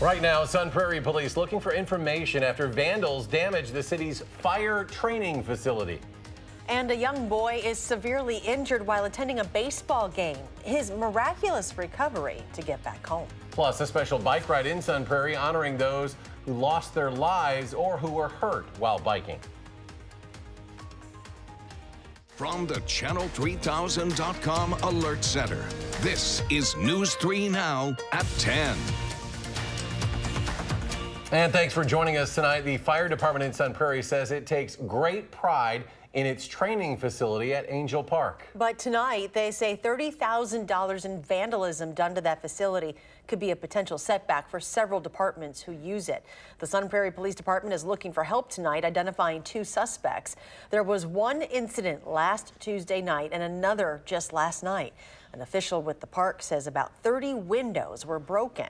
Right now, Sun Prairie Police looking for information after vandals damaged the city's fire training facility. And a young boy is severely injured while attending a baseball game. His miraculous recovery to get back home. Plus, a special bike ride in Sun Prairie honoring those who lost their lives or who were hurt while biking. From the Channel3000.com Alert Center, this is News 3 Now at 10. And thanks for joining us tonight. The fire department in Sun Prairie says it takes great pride in its training facility at Angel Park. But tonight, they say $30,000 in vandalism done to that facility could be a potential setback for several departments who use it. The Sun Prairie Police Department is looking for help tonight, identifying 2 suspects. There was one incident last Tuesday night and another just last night. An official with the park says about 30 windows were broken.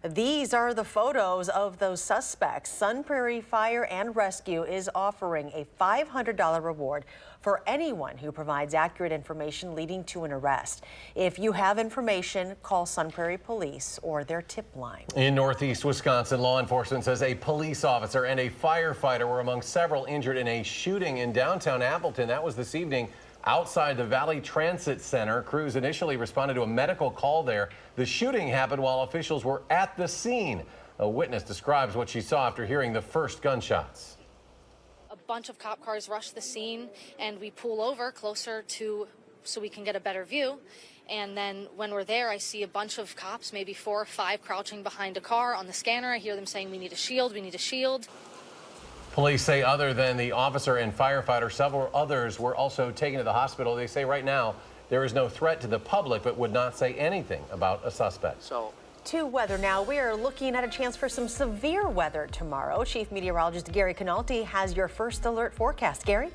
These are the photos of those suspects. Sun Prairie Fire and Rescue is offering a $500 reward for anyone who provides accurate information leading to an arrest. If you have information, call Sun Prairie Police or their tip line. In northeast Wisconsin, law enforcement says a police officer and a firefighter were among several injured in a shooting in downtown Appleton. That was this evening outside the Valley Transit Center. Crews initially responded to a medical call there. The shooting happened while officials were at the scene. A witness describes what she saw after hearing the first gunshots. A bunch of cop cars rush the scene, and we pull over closer to so we can get a better view. And then when we're there, I see a bunch of cops, maybe 4 or 5, crouching behind a car on the scanner. I hear them saying, "We need a shield, we need a shield." Police say other than the officer and firefighter, several others were also taken to the hospital. They say right now there is no threat to the public, but would not say anything about a suspect. To weather now. We are looking at a chance for some severe weather tomorrow. Chief Meteorologist Gary Canalti has your first alert forecast. Gary?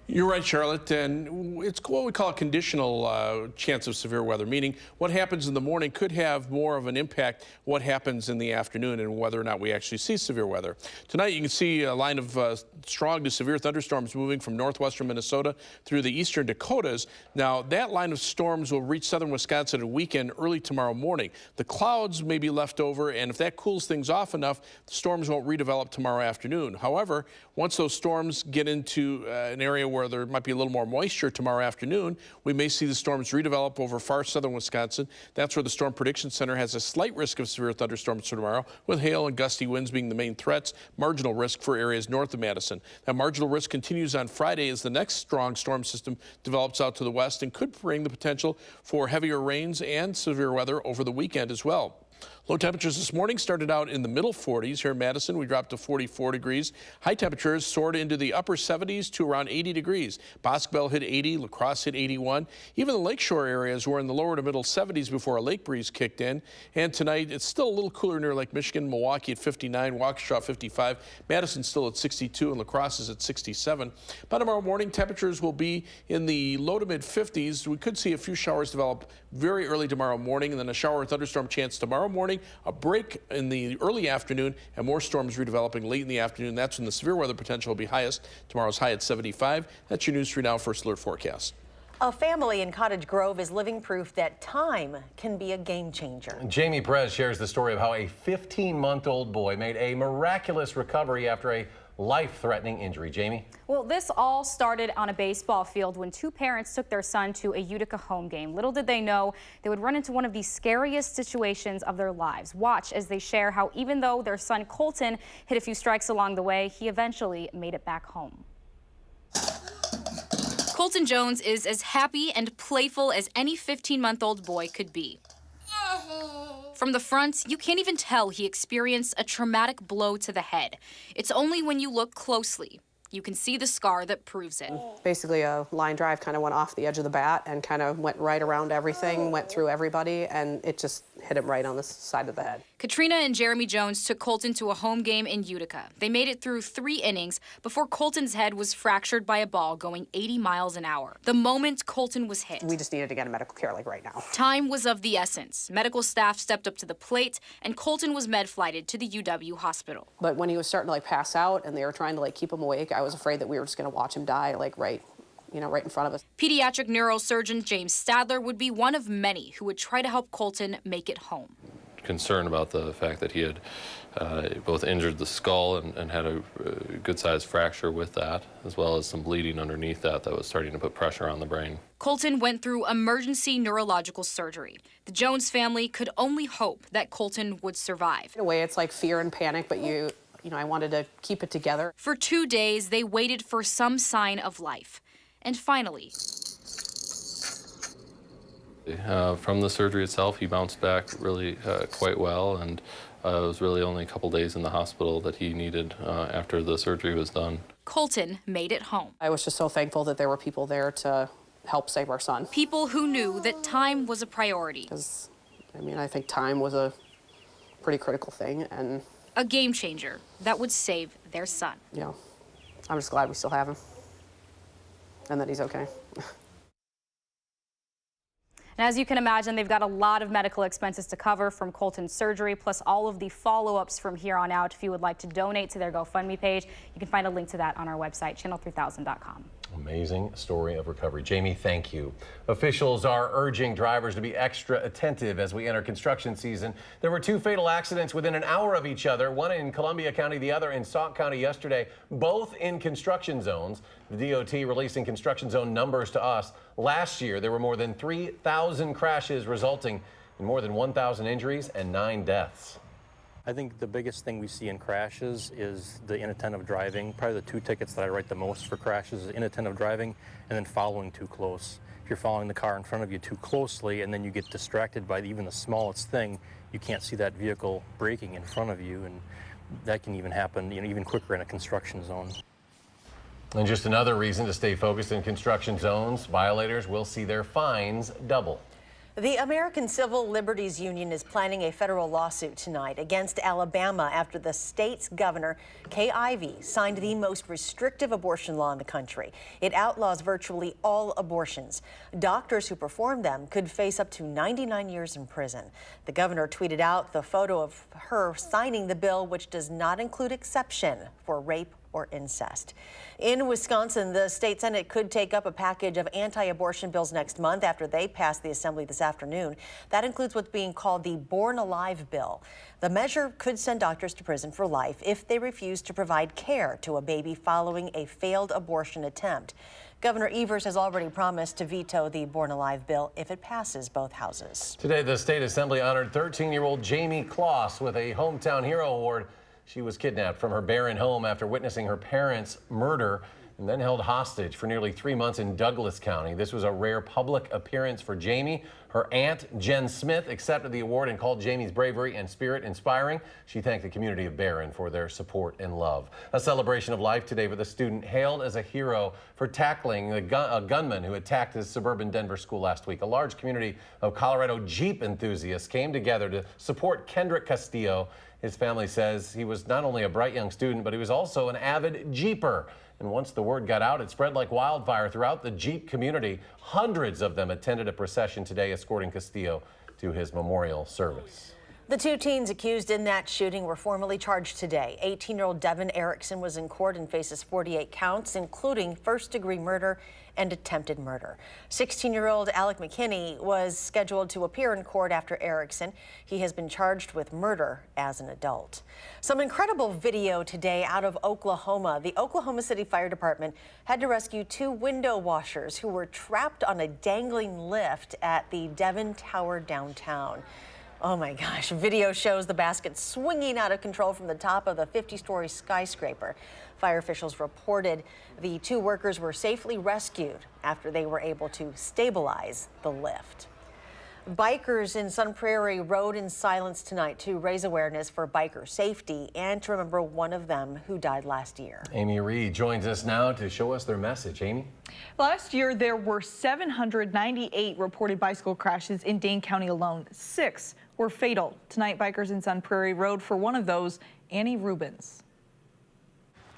You're right, Charlotte, and it's what we call a conditional chance of severe weather, meaning what happens in the morning could have more of an impact what happens in the afternoon and whether or not we actually see severe weather. Tonight you can see a line of strong to severe thunderstorms moving from northwestern Minnesota through the eastern Dakotas. Now that line of storms will reach southern Wisconsin at weekend early tomorrow morning. The clouds may be left over, and if that cools things off enough, the storms won't redevelop tomorrow afternoon. However, once those storms get into an area where there might be a little more moisture tomorrow afternoon, we may see the storms redevelop over far southern Wisconsin. That's where the Storm Prediction Center has a slight risk of severe thunderstorms for tomorrow, with hail and gusty winds being the main threats. Marginal risk for areas north of Madison. That marginal risk continues on Friday as the next strong storm system develops out to the west and could bring the potential for heavier rains and severe weather over the weekend as well. Low temperatures this morning started out in the middle 40s. Here in Madison, we dropped to 44 degrees. High temperatures soared into the upper 70s to around 80 degrees. Boscobel hit 80, La Crosse hit 81. Even the lakeshore areas were in the lower to middle 70s before a lake breeze kicked in. And tonight, it's still a little cooler near Lake Michigan. Milwaukee at 59, Waukesha 55. Madison still at 62, and La Crosse is at 67. By tomorrow morning, temperatures will be in the low to mid 50s. We could see a few showers develop very early tomorrow morning, and then a shower or thunderstorm chance tomorrow morning, a break in the early afternoon, and more storms redeveloping late in the afternoon. That's when the severe weather potential will be highest. Tomorrow's high at 75. That's your News 3 Now First Alert forecast. A family in Cottage Grove is living proof that time can be a game changer. Jamie Perez shares the story of how a 15-month-old boy made a miraculous recovery after a life-threatening injury. Jamie? Well, this all started on a baseball field when 2 parents took their son to a Utica home game. Little did they know they would run into one of the scariest situations of their lives. Watch as they share how even though their son Colton hit a few strikes along the way, he eventually made it back home. Colton Jones is as happy and playful as any 15-month-old boy could be. From the front, you can't even tell he experienced a traumatic blow to the head. It's only when you look closely you can see the scar that proves it. Basically, a line drive kind of went off the edge of the bat and kind of went right around everything, went through everybody, and it just hit him right on the side of the head. Katrina and Jeremy Jones took Colton to a home game in Utica. They made it through 3 innings before Colton's head was fractured by a ball going 80 miles an hour. The moment Colton was hit, We just needed to get him medical care like right now. time was of the essence. Medical staff stepped up to the plate, and Colton was med-flighted to the UW hospital. But when he was starting to like pass out and they were trying to like keep him awake, I was afraid that we were just going to watch him die like right in front of us. Pediatric neurosurgeon James Stadler would be one of many who would try to help Colton make it home. concerned about the fact that he had both injured the skull and had a good-sized fracture with that, as well as some bleeding underneath that was starting to put pressure on the brain. Colton went through emergency neurological surgery. The Jones family could only hope that Colton would survive. In a way, it's like fear and panic, but you know, I wanted to keep it together. For 2 days, they waited for some sign of life. And finally, from the surgery itself, he bounced back really quite well, and it was really only a couple days in the hospital that he needed after the surgery was done. Colton made it home. I was just so thankful that there were people there to help save our son. People who knew that time was a priority. Because, I mean, I think time was a pretty critical thing, and a game changer that would save their son. you know, I'm just glad we still have him and that he's okay. And as you can imagine, they've got a lot of medical expenses to cover from Colton's surgery, plus all of the follow-ups from here on out. If you would like to donate to their GoFundMe page, you can find a link to that on our website, channel3000.com. Amazing story of recovery. Jamie, thank you. Officials are urging drivers to be extra attentive as we enter construction season. There were 2 fatal accidents within an hour of each other, one in Columbia County, the other in Sauk County yesterday, both in construction zones. The DOT releasing construction zone numbers to us. Last year, there were more than 3,000 crashes, resulting in more than 1,000 injuries and 9 deaths. I think the biggest thing we see in crashes is the inattentive driving. Probably the 2 tickets that I write the most for crashes is inattentive driving and then following too close. If you're following the car in front of you too closely and then you get distracted by even the smallest thing, you can't see that vehicle braking in front of you, and that can even happen, you know, even quicker in a construction zone. And just another reason to stay focused in construction zones, violators will see their fines double. The American Civil Liberties Union is planning a federal lawsuit tonight against Alabama after the state's governor, Kay Ivey, signed the most restrictive abortion law in the country. It outlaws virtually all abortions. Doctors who perform them could face up to 99 years in prison. The governor tweeted out the photo of her signing the bill, which does not include exception for rape or incest. In Wisconsin, the state Senate could take up a package of anti-abortion bills next month after they pass the assembly this afternoon. That includes what's being called the Born Alive bill. The measure could send doctors to prison for life if they refuse to provide care to a baby following a failed abortion attempt. Governor Evers has already promised to veto the Born Alive bill if it passes both houses. Today, the state assembly honored 13-year-old Jamie Kloss with a Hometown Hero Award. She was kidnapped from her Barron home after witnessing her parents' murder and then held hostage for nearly 3 months in Douglas County. This was a rare public appearance for Jamie. Her aunt, Jen Smith, accepted the award and called Jamie's bravery and spirit inspiring. She thanked the community of Barron for their support and love. A celebration of life today with a student hailed as a hero for tackling a gunman who attacked his suburban Denver school last week. A large community of Colorado Jeep enthusiasts came together to support Kendrick Castillo. His family says he was not only a bright young student, but he was also an avid Jeeper. And once the word got out, it spread like wildfire throughout the Jeep community. Hundreds of them attended a procession today escorting Castillo to his memorial service. The 2 teens accused in that shooting were formally charged today. 18-year-old Devin Erickson was in court and faces 48 counts, including first-degree murder and attempted murder. 16-year-old Alec McKinney was scheduled to appear in court after Erickson. He has been charged with murder as an adult. Some incredible video today out of Oklahoma. The Oklahoma City Fire Department had to rescue 2 window washers who were trapped on a dangling lift at the Devon Tower downtown. Oh my gosh, video shows the basket swinging out of control from the top of the 50-story skyscraper. Fire officials reported the 2 workers were safely rescued after they were able to stabilize the lift. Bikers in Sun Prairie rode in silence tonight to raise awareness for biker safety and to remember one of them who died last year. Amy Reed joins us now to show us their message. Amy? Last year, there were 798 reported bicycle crashes in Dane County alone. 6 were fatal. Tonight, bikers in Sun Prairie rode for one of those, Annie Rubens.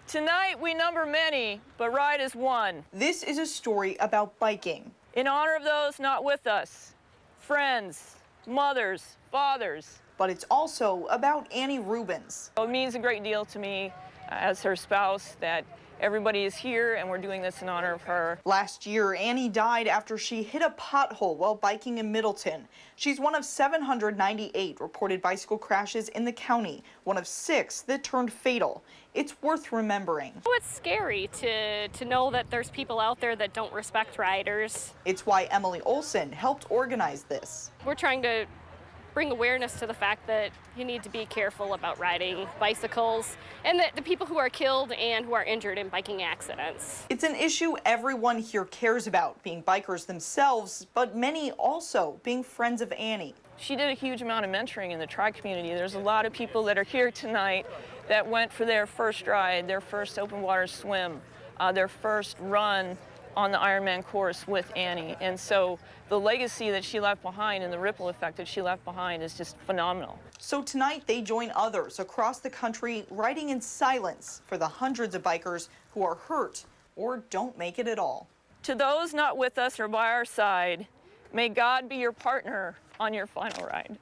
Tonight, we number many, but ride is one. This is a story about biking. In honor of those not with us, friends, mothers, fathers. But it's also about Annie Rubens. It means a great deal to me as her spouse that everybody is here, and we're doing this in honor of her. Last year, Annie died after she hit a pothole while biking in Middleton. She's one of 798 reported bicycle crashes in the county, one of 6 that turned fatal. It's worth remembering. Oh, it's scary to know that there's people out there that don't respect riders. It's why Emily Olson helped organize this. We're trying to bring awareness to the fact that you need to be careful about riding bicycles and that the people who are killed and who are injured in biking accidents. It's an issue everyone here cares about, being bikers themselves, but many also being friends of Annie. She did a huge amount of mentoring in the tri community. There's a lot of people that are here tonight that went for their first ride, their first open water swim, their first run on the Ironman course with Annie. And so the legacy that she left behind and the ripple effect that she left behind is just phenomenal. So tonight they join others across the country riding in silence for the hundreds of bikers who are hurt or don't make it at all. To those not with us or by our side, may God be your partner on your final ride.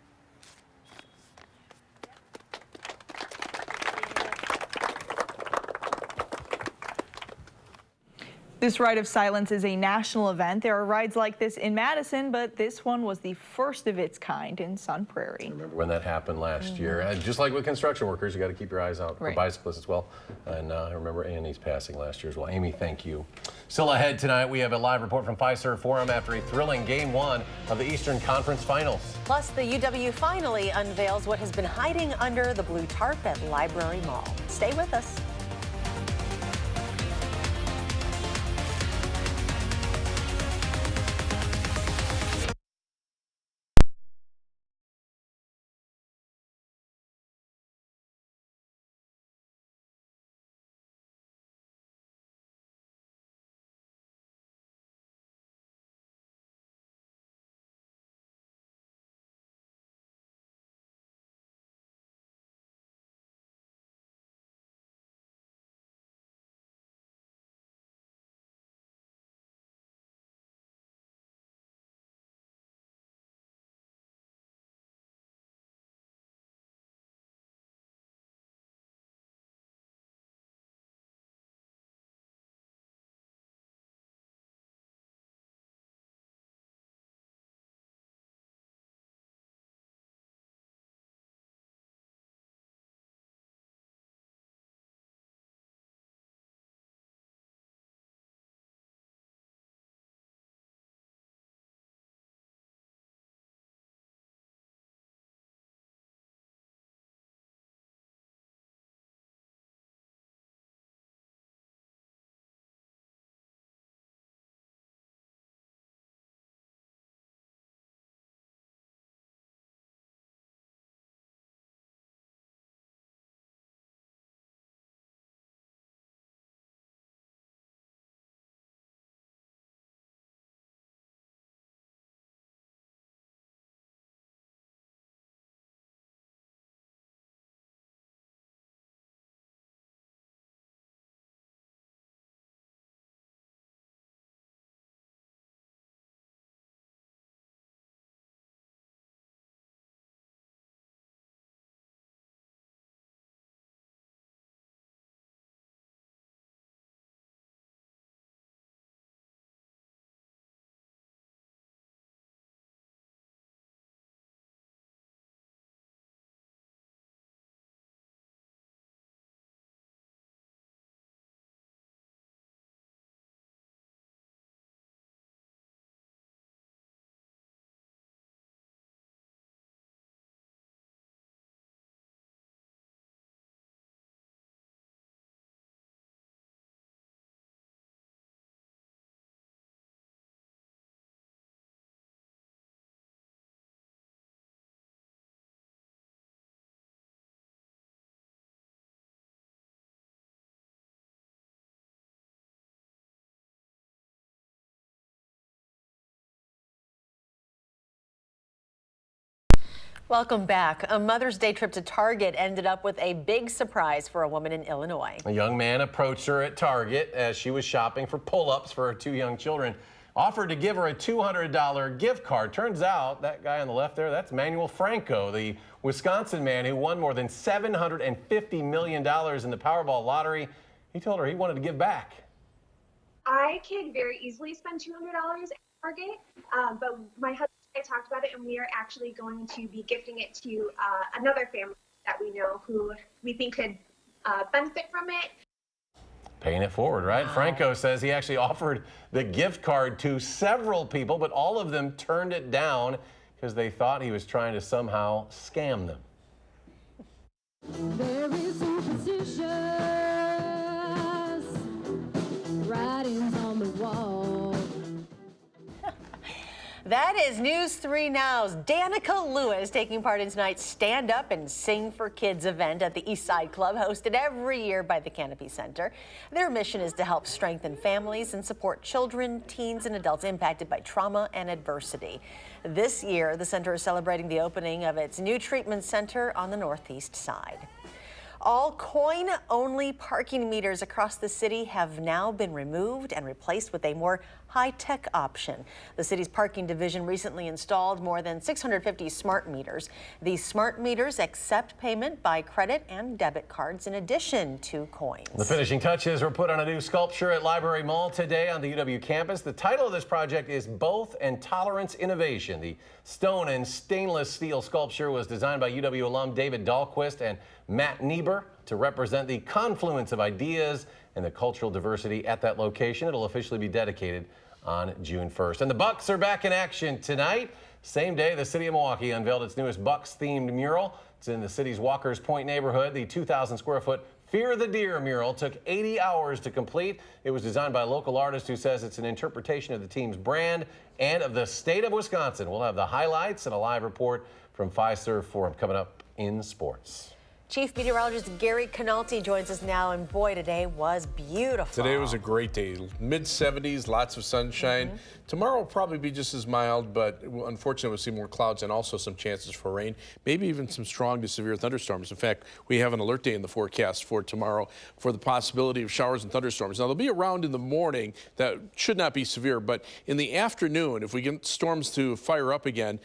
This Ride of Silence is a national event. There are rides like this in Madison, but this one was the first of its kind in Sun Prairie. I remember when that happened last year. And just like with construction workers, you got to keep your eyes out for bicyclists as well. And I remember Annie's passing last year as well. Amy, thank you. Still ahead tonight, we have a live report from Fiserv Forum after a thrilling Game 1 of the Eastern Conference Finals. Plus, the UW finally unveils what has been hiding under the blue tarp at Library Mall. Stay with us. Welcome back. A Mother's Day trip to Target ended up with a big surprise for a woman in Illinois. A young man approached her at Target as she was shopping for pull-ups for her 2 young children, offered to give her a $200 gift card. Turns out that guy on the left there, that's Manuel Franco, the Wisconsin man who won more than $750 million in the Powerball lottery. He told her he wanted to give back. I could very easily spend $200 at Target, but my husband and I talked about it, and we are actually going to be gifting it to another family that we know who we think could benefit from it. Paying it forward, right? Wow. Franco says he actually offered the gift card to several people, but all of them turned it down because they thought he was trying to somehow scam them. There is superstitious writings on the wall. That is News 3 Now's Danica Lewis taking part in tonight's Stand Up and Sing for Kids event at the East Side Club, hosted every year by the Canopy Center. Their mission is to help strengthen families and support children, teens, and adults impacted by trauma and adversity. This year, the center is celebrating the opening of its new treatment center on the Northeast Side. All coin-only parking meters across the city have now been removed and replaced with a more high-tech option. The city's parking division recently installed more than 650 smart meters. These smart meters accept payment by credit and debit cards in addition to coins. The finishing touches were put on a new sculpture at Library Mall today on the UW campus. The title of this project is Both and Tolerance Innovation. The stone and stainless steel sculpture was designed by UW alum David Dahlquist and Matt Niebuhr to represent the confluence of ideas and the cultural diversity at that location. It'll officially be dedicated on June 1st. And the Bucks are back in action tonight. Same day, the city of Milwaukee unveiled its newest Bucks-themed mural. It's in the city's Walker's Point neighborhood. The 2,000 square foot Fear the Deer mural took 80 hours to complete. It was designed by a local artist who says it's an interpretation of the team's brand and of the state of Wisconsin. We'll have the highlights and a live report from Fiserv Forum coming up in sports. Chief Meteorologist Gary Canalti joins us now, and boy, today was beautiful. Today was a great day. Mid-70s, lots of sunshine. Tomorrow will probably be just as mild, but unfortunately we'll see more clouds and also some chances for rain, maybe even some strong to severe thunderstorms. In fact, we have an alert day in the forecast for tomorrow for the possibility of showers and thunderstorms. Now, they'll be around in the morning. That should not be severe, but in the afternoon, if we get storms to fire up again,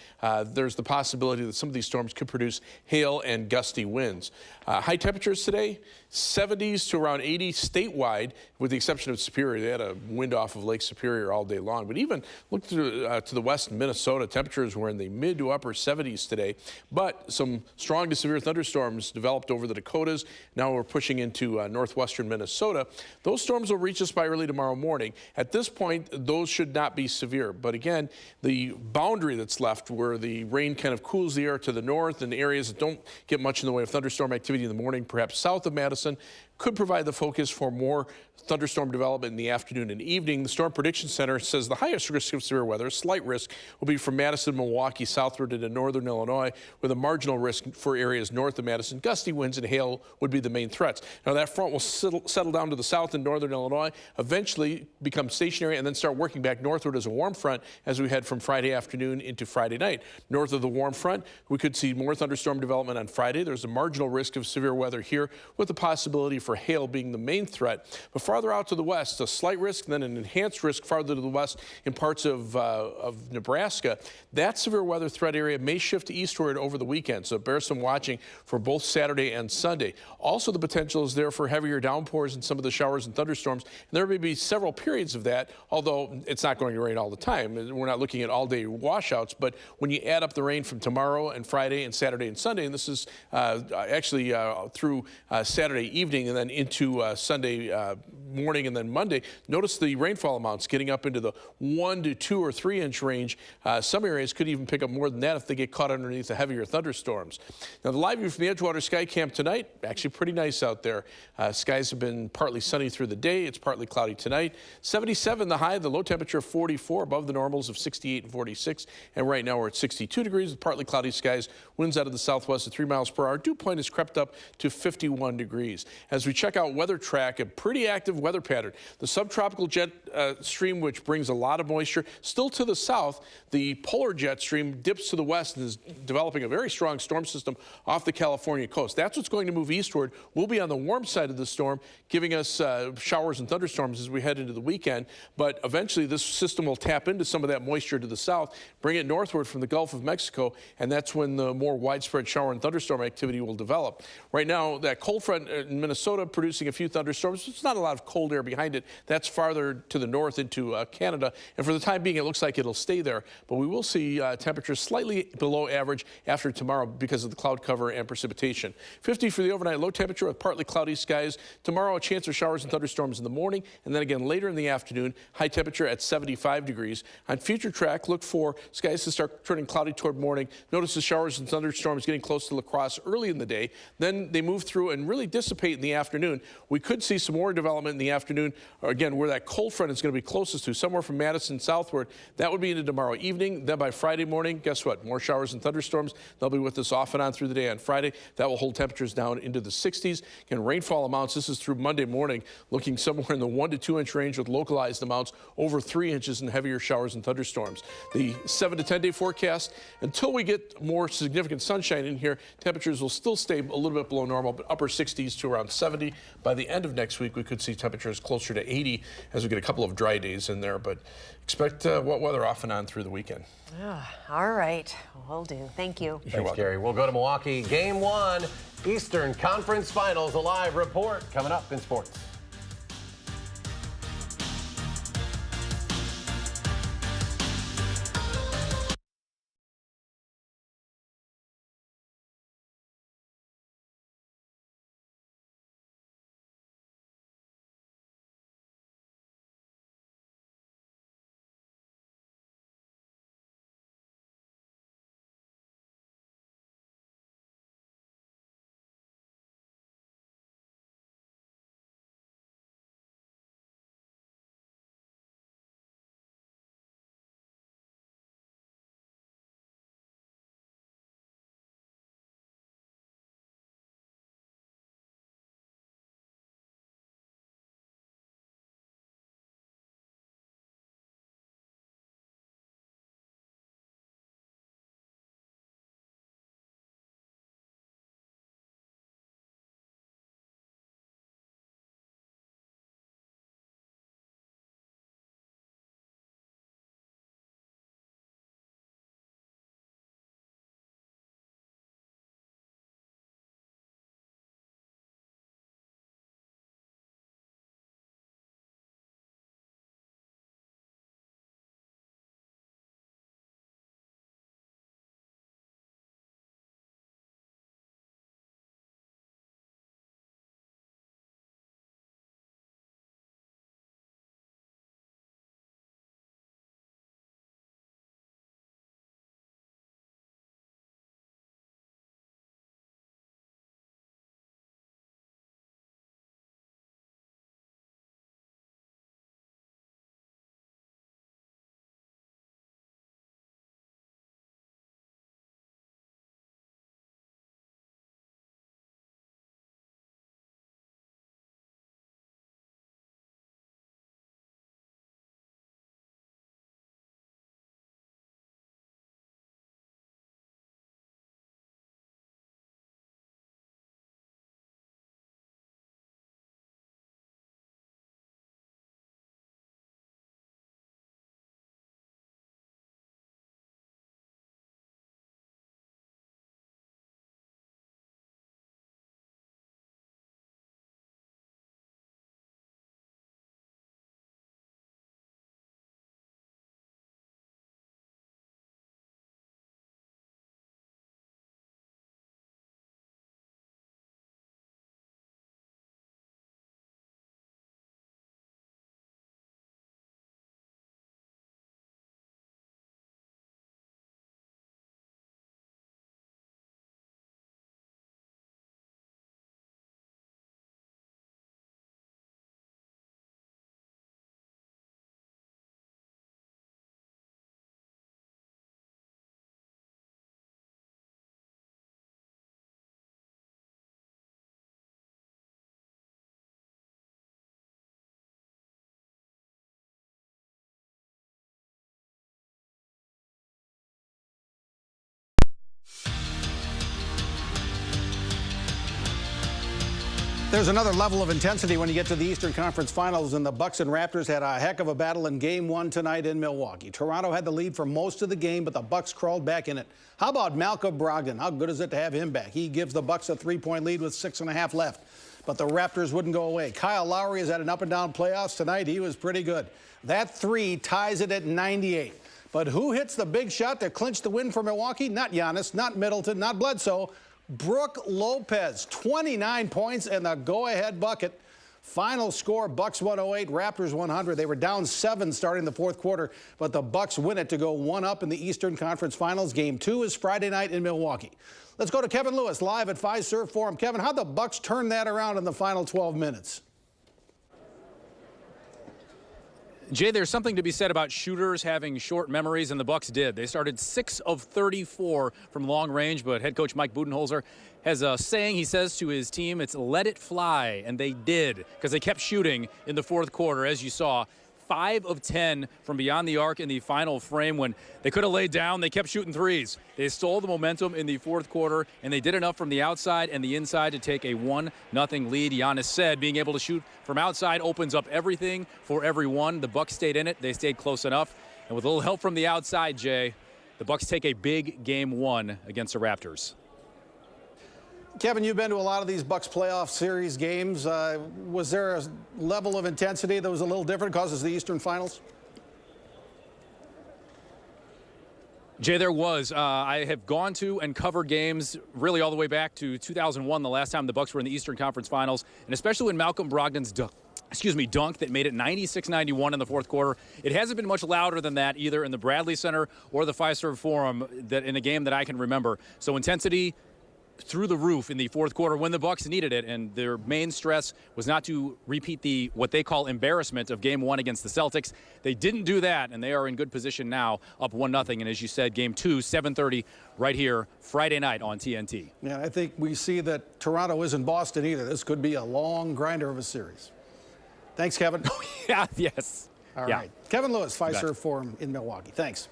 there's the possibility that some of these storms could produce hail and gusty winds. High temperatures today, 70s to around 80 statewide, with the exception of Superior. They had a wind off of Lake Superior all day long. But even look to the west in Minnesota, temperatures were in the mid to upper 70s today. But some strong to severe thunderstorms developed over the Dakotas. Now we're pushing into northwestern Minnesota. Those storms will reach us by early tomorrow morning. At this point, those should not be severe. But again, the boundary that's left where the rain kind of cools the air to the north and areas that don't get much in the way of thunderstorm activity in the morning, perhaps south of Madison, could provide the focus for more thunderstorm development in the afternoon and evening. The Storm Prediction Center says the highest risk of severe weather, a slight risk, will be from Madison, Milwaukee, southward into northern Illinois, with a marginal risk for areas north of Madison. Gusty winds and hail would be the main threats. Now, that front will settle down to the south in northern Illinois, eventually become stationary, and then start working back northward as a warm front as we head from Friday afternoon into Friday night. North of the warm front, we could see more thunderstorm development on Friday. There's a marginal risk of severe weather here, with the possibility for hail being the main threat. But farther out to the west, a slight risk, then an enhanced risk farther to the west in parts of Nebraska. That severe weather threat area may shift eastward over the weekend, so bear some watching for both Saturday and Sunday. Also, the potential is there for heavier downpours and some of the showers and thunderstorms. And there may be several periods of that, although it's not going to rain all the time. We're not looking at all-day washouts, but when you add up the rain from tomorrow and Friday and Saturday and Sunday, and this is actually through Saturday evening and then into Sunday morning and then Monday, notice the rainfall amounts getting up into the 1 to 2 or 3 inch range. Some areas could even pick up more than that if they get caught underneath the heavier thunderstorms. Now, the live view from the Edgewater Sky Camp tonight, actually pretty nice out there. Skies have been partly sunny through the day. It's partly cloudy tonight. 77 the high, the low temperature of 44, above the normals of 68 and 46. And right now we're at 62 degrees with partly cloudy skies. Winds out of the southwest at 3 miles per hour. Dew point has crept up to 51 degrees. As we check out Weather Track, a pretty active weather pattern. The subtropical jet stream, which brings a lot of moisture, still to the south. The polar jet stream dips to the west and is developing a very strong storm system off the California coast. That's what's going to move eastward. We'll be on the warm side of the storm, giving us showers and thunderstorms as we head into the weekend. But eventually, this system will tap into some of that moisture to the south, bring it northward from the Gulf of Mexico, and that's when the more widespread shower and thunderstorm activity will develop. Right now, that cold front in Minnesota producing a few thunderstorms. It's not a lot of cold air behind it. That's farther to the north into Canada. And for the time being, it looks like it'll stay there. But we will see temperatures slightly below average after tomorrow because of the cloud cover and precipitation. 50 for the overnight low temperature with partly cloudy skies. Tomorrow, a chance of showers and thunderstorms in the morning, and then again later in the afternoon, high temperature at 75 degrees. On future track, look for skies to start turning cloudy toward morning. Notice the showers and thunderstorms getting close to La Crosse early in the day. Then they move through and really dissipate in the afternoon. We could see some more development in the afternoon, again, where that cold front is going to be closest to, somewhere from Madison southward. That would be into tomorrow evening. Then by Friday morning, guess what? More showers and thunderstorms. They'll be with us off and on through the day on Friday. That will hold temperatures down into the 60s. Again, rainfall amounts, this is through Monday morning, looking somewhere in the 1 to 2 inch range with localized amounts over 3 inches and heavier showers and thunderstorms. The 7 to 10 day forecast, until we get more significant sunshine in here, temperatures will still stay a little bit below normal, but upper 60s to around 70. By the end of next week, we could see temperatures closer to 80 as we get a couple of dry days in there, but expect wet weather off and on through the weekend. All right, will do. Thank you. Thanks, Gary. We'll go to Milwaukee. Game 1, Eastern Conference Finals. A live report coming up in sports. There's another level of intensity when you get to the Eastern Conference Finals, and the Bucks and Raptors had a heck of a battle in Game 1 tonight in Milwaukee. Toronto had the lead for most of the game, but the Bucks crawled back in it. How about Malcolm Brogdon? How good is it to have him back? He gives the Bucks a 3-point lead with 6.5 left, but the Raptors wouldn't go away. Kyle Lowry has had an up-and-down playoffs tonight. He was pretty good. That three ties it at 98. But who hits the big shot to clinch the win for Milwaukee? Not Giannis, not Middleton, not Bledsoe. Brook Lopez, 29 points and the go-ahead bucket. Final score, Bucks 108, Raptors 100. They were down 7 starting the fourth quarter, but the Bucks win it to go 1-up in the Eastern Conference Finals. Game 2 is Friday night in Milwaukee. Let's go to Kevin Lewis live at Fiserv Forum. Kevin, how'd the Bucks turn that around in the final 12 minutes? Jay, there's something to be said about shooters having short memories, and the Bucks did. They started 6 of 34 from long range, but head coach Mike Budenholzer has a saying he says to his team, it's let it fly, and they did, because they kept shooting in the fourth quarter, as you saw. 5 of 10 from beyond the arc in the final frame. When they could have laid down, they kept shooting threes. They stole the momentum in the fourth quarter, and they did enough from the outside and the inside to take a 1-0 lead. Giannis said being able to shoot from outside opens up everything for everyone. The Bucks stayed in it. They stayed close enough. And with a little help from the outside, Jay, the Bucks take a big Game 1 against the Raptors. Kevin, you've been to a lot of these Bucks playoff series games. Was there a level of intensity that was a little different because it's the Eastern Finals? Jay, there was. I have gone to and covered games really all the way back to 2001, the last time the Bucks were in the Eastern Conference Finals, and especially when Malcolm Brogdon's dunk that made it 96-91 in the fourth quarter. It hasn't been much louder than that either in the Bradley Center or the Fiserv Forum that in a game that I can remember. So intensity through the roof in the fourth quarter when the Bucks needed it, and their main stress was not to repeat what they call embarrassment of Game 1 against the Celtics. They didn't do that, and they are in good position now, up 1-0. And as you said, Game 2, 7:30, right here, Friday night on TNT. Yeah, I think we see that Toronto isn't Boston either. This could be a long grinder of a series. Thanks, Kevin. Yeah, yes. All right. Kevin Lewis, Fiserv Forum in Milwaukee. Thanks.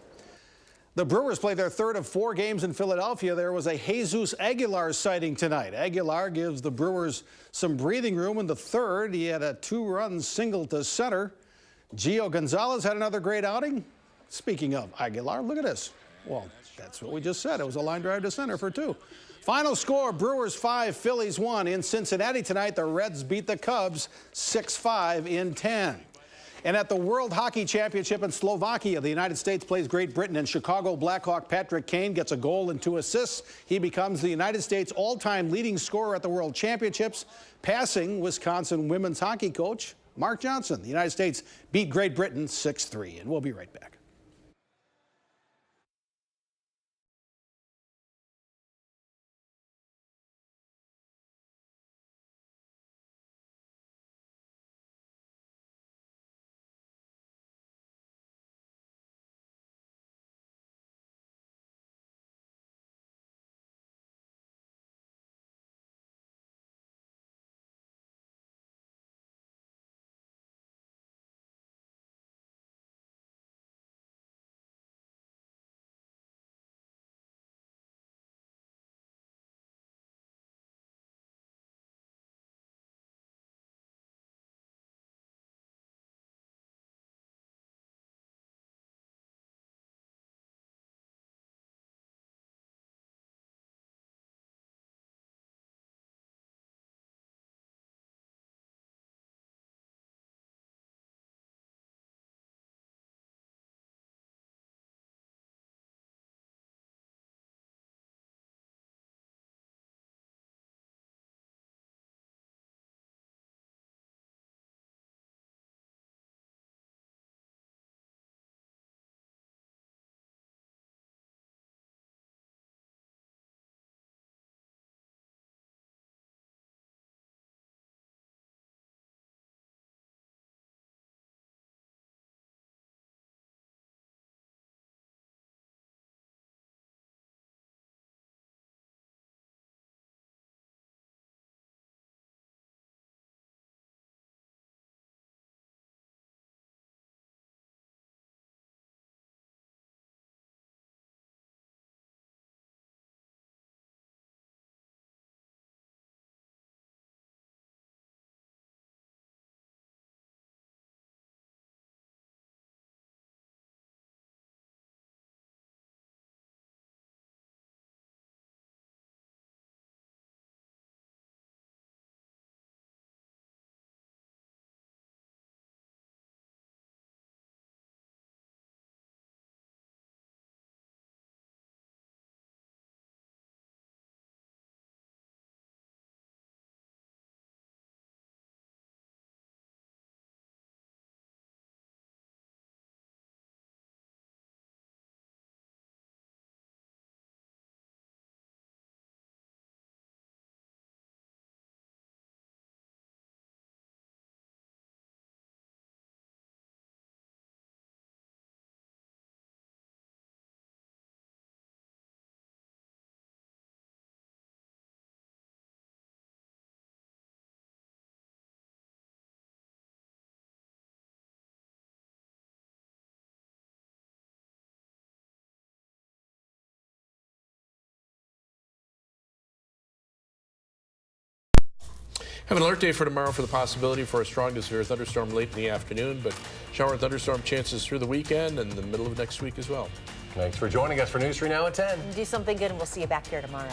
The Brewers played their third of 4 games in Philadelphia. There was a Jesus Aguilar sighting tonight. Aguilar gives the Brewers some breathing room in the third. He had a 2-run single to center. Gio Gonzalez had another great outing. Speaking of Aguilar, look at this. Well, that's what we just said. It was a line drive to center for 2. Final score, Brewers 5, Phillies 1. In Cincinnati tonight, the Reds beat the Cubs 6-5 in 10. And at the World Hockey Championship in Slovakia, the United States plays Great Britain, and Chicago Blackhawk Patrick Kane gets a goal and 2 assists. He becomes the United States all-time leading scorer at the World Championships, passing Wisconsin women's hockey coach Mark Johnson. The United States beat Great Britain 6-3, and we'll be right back. Have an alert day for tomorrow for the possibility for a strong to severe thunderstorm late in the afternoon, but shower and thunderstorm chances through the weekend and the middle of next week as well. Thanks for joining us for News 3 Now at 10. Do something good, and we'll see you back here tomorrow.